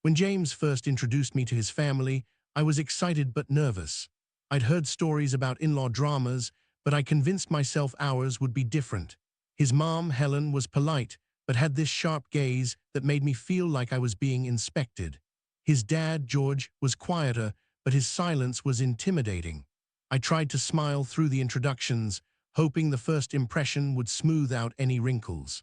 When James first introduced me to his family, I was excited but nervous. I'd heard stories about in-law dramas, but I convinced myself ours would be different. His mom, Helen, was polite, but had this sharp gaze that made me feel like I was being inspected. His dad, George, was quieter, but his silence was intimidating. I tried to smile through the introductions, hoping the first impression would smooth out any wrinkles.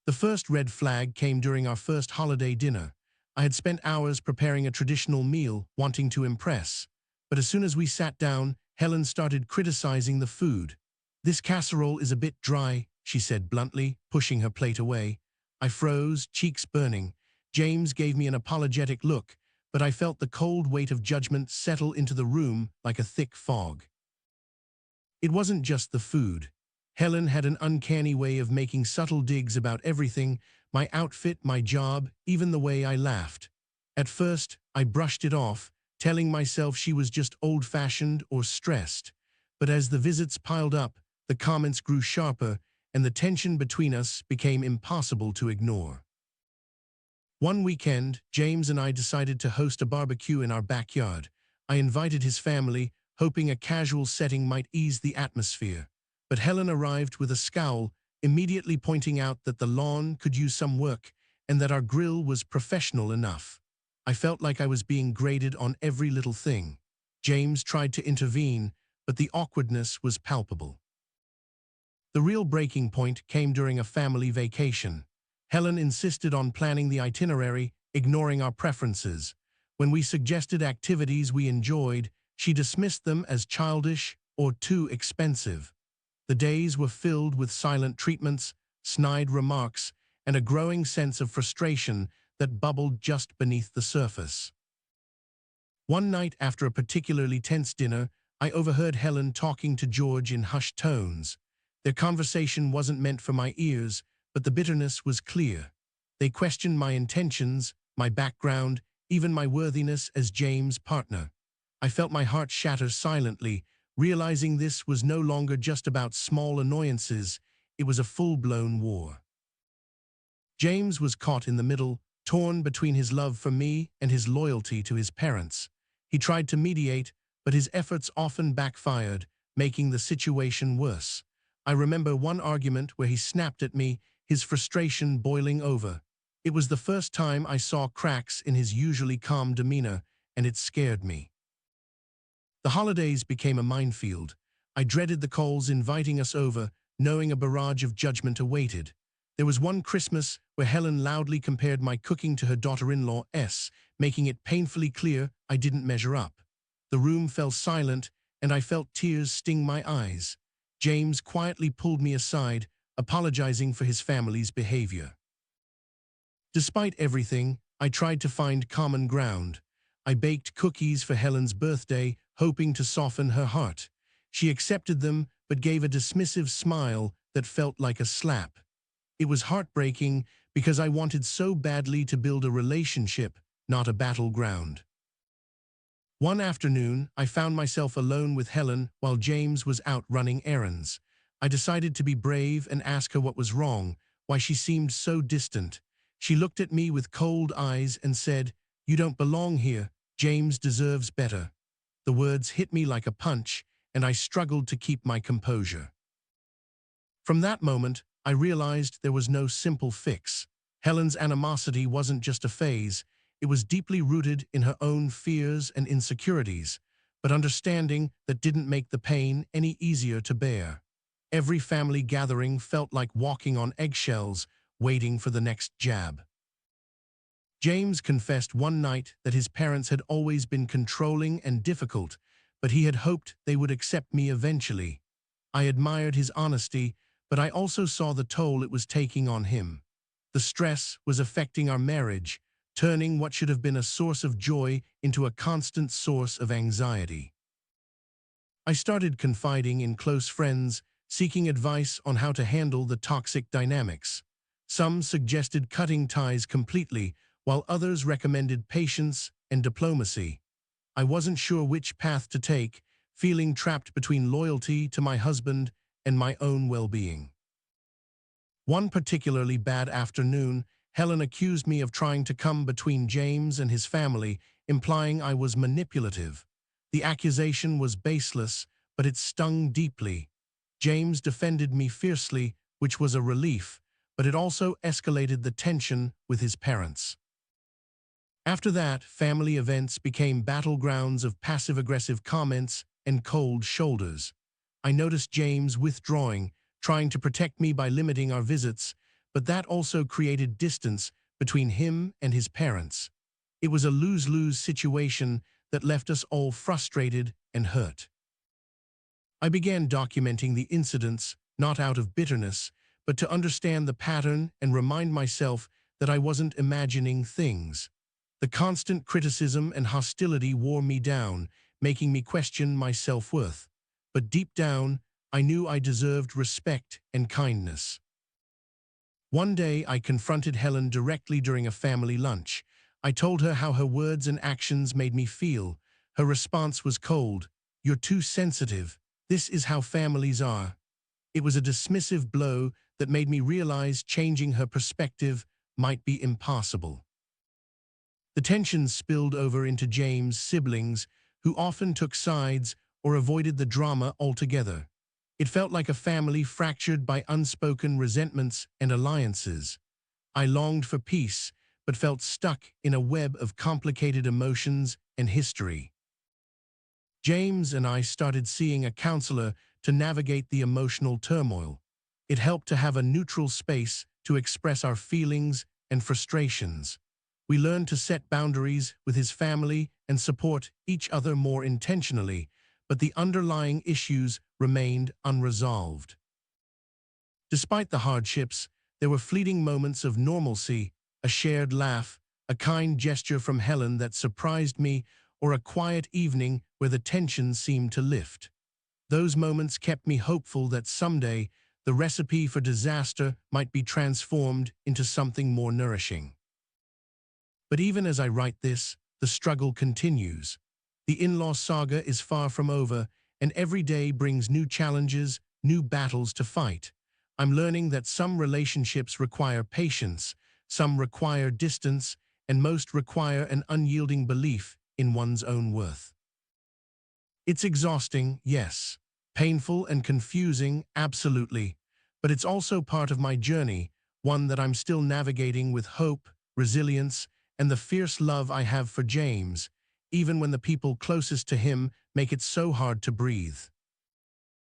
The first red flag came during our first holiday dinner. I had spent hours preparing a traditional meal, wanting to impress. But as soon as we sat down, Helen started criticizing the food. "This casserole is a bit dry," she said bluntly, pushing her plate away. I froze, cheeks burning. James gave me an apologetic look, but I felt the cold weight of judgment settle into the room like a thick fog. It wasn't just the food. Helen had an uncanny way of making subtle digs about everything: my outfit, my job, even the way I laughed. At first, I brushed it off, telling myself she was just old-fashioned or stressed. But as the visits piled up, the comments grew sharper, and the tension between us became impossible to ignore. One weekend, James and I decided to host a barbecue in our backyard. I invited his family, hoping a casual setting might ease the atmosphere. But Helen arrived with a scowl, immediately pointing out that the lawn could use some work and that our grill was professional enough. I felt like I was being graded on every little thing. James tried to intervene, but the awkwardness was palpable. The real breaking point came during a family vacation. Helen insisted on planning the itinerary, ignoring our preferences. When we suggested activities we enjoyed, she dismissed them as childish or too expensive. The days were filled with silent treatments, snide remarks, and a growing sense of frustration that bubbled just beneath the surface. One night after a particularly tense dinner, I overheard Helen talking to George in hushed tones. Their conversation wasn't meant for my ears, but the bitterness was clear. They questioned my intentions, my background, even my worthiness as James' partner. I felt my heart shatter silently, realizing this was no longer just about small annoyances. It was a full-blown war. James was caught in the middle, torn between his love for me and his loyalty to his parents. He tried to mediate, but his efforts often backfired, making the situation worse. I remember one argument where he snapped at me, his frustration boiling over. It was the first time I saw cracks in his usually calm demeanor, and it scared me. The holidays became a minefield. I dreaded the calls inviting us over, knowing a barrage of judgment awaited. There was one Christmas where Helen loudly compared my cooking to her daughter-in-law's, making it painfully clear I didn't measure up. The room fell silent, and I felt tears sting my eyes. James quietly pulled me aside, apologizing for his family's behavior. Despite everything, I tried to find common ground. I baked cookies for Helen's birthday, hoping to soften her heart. She accepted them, but gave a dismissive smile that felt like a slap. It was heartbreaking because I wanted so badly to build a relationship, not a battleground. One afternoon, I found myself alone with Helen while James was out running errands. I decided to be brave and ask her what was wrong, why she seemed so distant. She looked at me with cold eyes and said, "You don't belong here. James deserves better." The words hit me like a punch, and I struggled to keep my composure. From that moment, I realized there was no simple fix. Helen's animosity wasn't just a phase. It was deeply rooted in her own fears and insecurities, but understanding that didn't make the pain any easier to bear. Every family gathering felt like walking on eggshells, waiting for the next jab. James confessed one night that his parents had always been controlling and difficult, but he had hoped they would accept me eventually. I admired his honesty, but I also saw the toll it was taking on him. The stress was affecting our marriage, turning what should have been a source of joy into a constant source of anxiety. I started confiding in close friends, seeking advice on how to handle the toxic dynamics. Some suggested cutting ties completely, while others recommended patience and diplomacy. I wasn't sure which path to take, feeling trapped between loyalty to my husband and my own well-being. One particularly bad afternoon, Helen accused me of trying to come between James and his family, implying I was manipulative. The accusation was baseless, but it stung deeply. James defended me fiercely, which was a relief, but it also escalated the tension with his parents. After that, family events became battlegrounds of passive-aggressive comments and cold shoulders. I noticed James withdrawing, trying to protect me by limiting our visits, but that also created distance between him and his parents. It was a lose-lose situation that left us all frustrated and hurt. I began documenting the incidents, not out of bitterness, but to understand the pattern and remind myself that I wasn't imagining things. The constant criticism and hostility wore me down, making me question my self-worth. But deep down, I knew I deserved respect and kindness. One day, I confronted Helen directly during a family lunch. I told her how her words and actions made me feel. Her response was cold. "You're too sensitive. This is how families are." It was a dismissive blow that made me realize changing her perspective might be impossible. The tensions spilled over into James' siblings, who often took sides or avoided the drama altogether. It felt like a family fractured by unspoken resentments and alliances. I longed for peace, but felt stuck in a web of complicated emotions and history. James and I started seeing a counselor to navigate the emotional turmoil. It helped to have a neutral space to express our feelings and frustrations. We learned to set boundaries with his family and support each other more intentionally, but the underlying issues remained unresolved. Despite the hardships, there were fleeting moments of normalcy, a shared laugh, a kind gesture from Helen that surprised me, or a quiet evening where the tension seemed to lift. Those moments kept me hopeful that someday the recipe for disaster might be transformed into something more nourishing. But even as I write this, the struggle continues. The in-law saga is far from over, and every day brings new challenges, new battles to fight. I'm learning that some relationships require patience, some require distance, and most require an unyielding belief in one's own worth. It's exhausting, yes. Painful and confusing, absolutely. But it's also part of my journey, one that I'm still navigating with hope, resilience, and the fierce love I have for James, even when the people closest to him make it so hard to breathe.